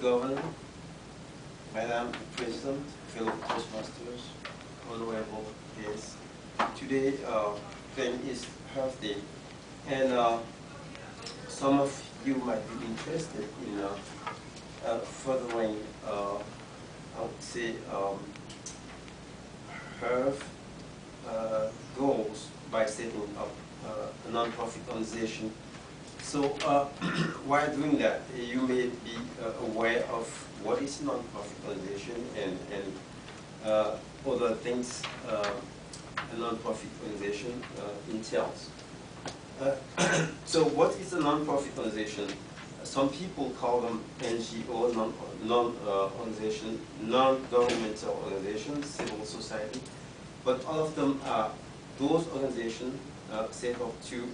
Governor, Madam President, fellow Toastmasters, honorable guests. Today, then is Earth Day, and some of you might be interested in furthering, I would say, Earth goals by setting up a non-profit organization. So while doing that, you may be aware of what is a non-profit organization and other things a non-profit organization entails. So what is a non-profit organization? Some people call them NGO, non-organization, non-governmental organizations, civil society, but all of them are those organizations set up to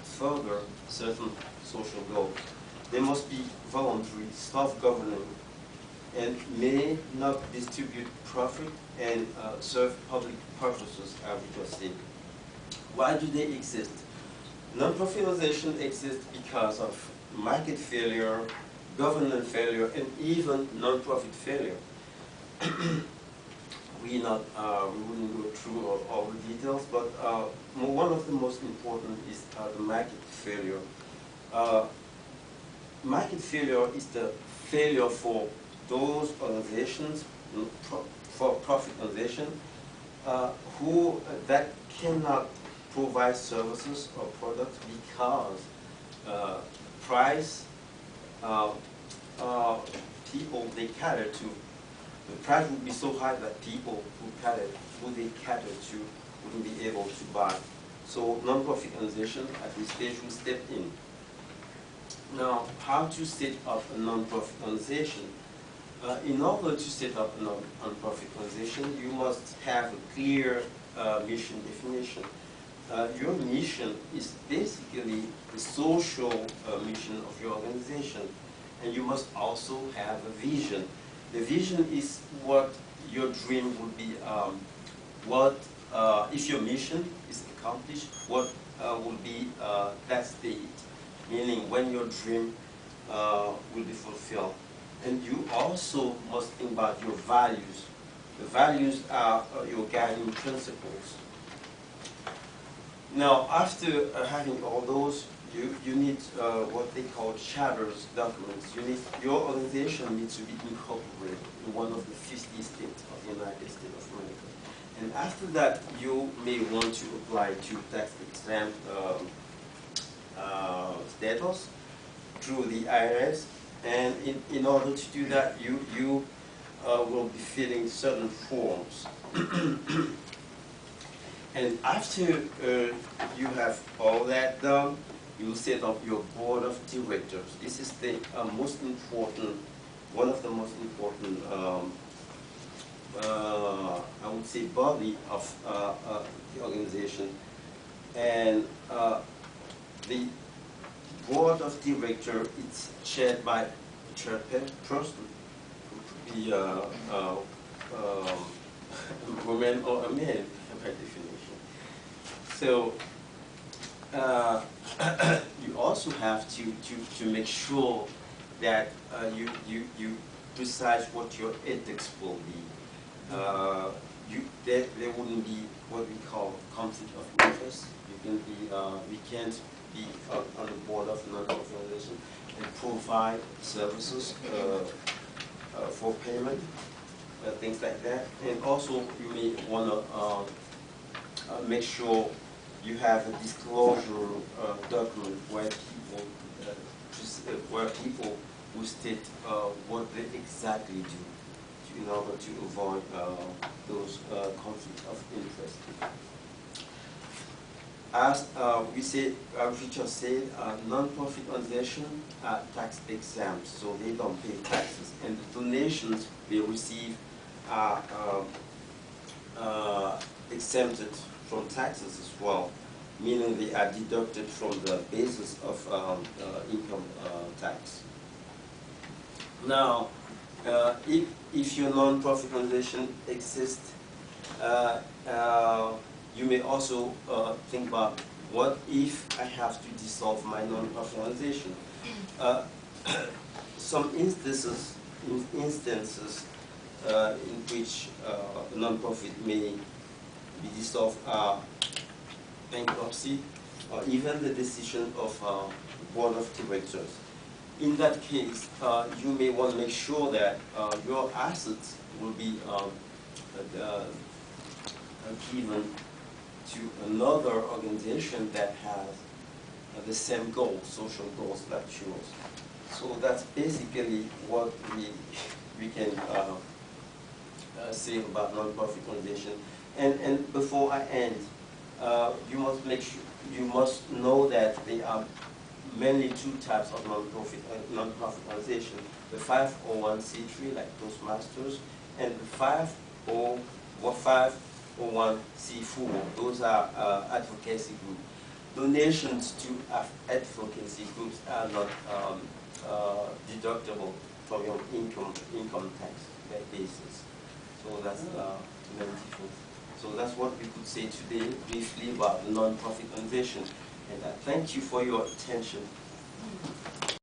further certain social goals. They must be voluntary, self-governing, and may not distribute profit and serve public purposes, as we just said. Why do they exist? Non-profit organizations exist because of market failure, government failure, and even non-profit failure. We wouldn't go through all the details, but one of the most important is the market failure. Market failure is the failure for those organizations, for profit organizations, who that cannot provide services or products because price, people they cater to. The price would be so high that people who they cater to wouldn't be able to buy. So non-profit organization at this stage will step in. Now, how to set up a non-profit organization? In order to set up a non-profit organization, you must have a clear mission definition. Your mission is basically the social mission of your organization, and you must also have a vision. The vision is what your dream would be, if your mission is accomplished, what will be that state, meaning when your dream will be fulfilled. And you also must think about your values. The values are your guiding principles. Now, after having all those, you need what they call charters documents. Your organization needs to be incorporated in one of the 50 states of the United States of America. And after that, you may want to apply to tax-exempt status through the IRS. And in order to do that, you will be filling certain forms. And after you have all that done, you set up your board of directors. This is the most important, one of the most important, I would say, body of the organization. And the board of directors is chaired by a chairperson, who could be a woman or a man by definition. So you also have to make sure that you precise what your ethics will be. There wouldn't be what we call conflict of interest. We can't be on the board of non-profit organization and provide services for payment, things like that. And also you may want to make sure you have a disclosure document where people will state what they exactly do in order to avoid those conflicts of interest. As we just said, non-profit organizations are tax exempt, so they don't pay taxes, and the donations they receive are exempted from taxes as well, meaning they are deducted from the basis of income tax. Now, if your non-profit organization exists, you may also think about, what if I have to dissolve my non-profit organization? Some instances instances in which a non-profit may be dissolved are bankruptcy, or even the decision of board of directors. In that case, you may want to make sure that your assets will be given to another organization that has the same goals, social goals like yours. So that's basically what we can say about non-profit organization. And before I end, you must make sure, you must know that there are mainly two types of non-profit organization: the 501c3 like Toastmasters, and the 501c4. Those are advocacy groups. Donations to advocacy groups are not deductible from your income tax basis. So that's the main difference. So that's what we could say today briefly about the non-profit organization. And I thank you for your attention.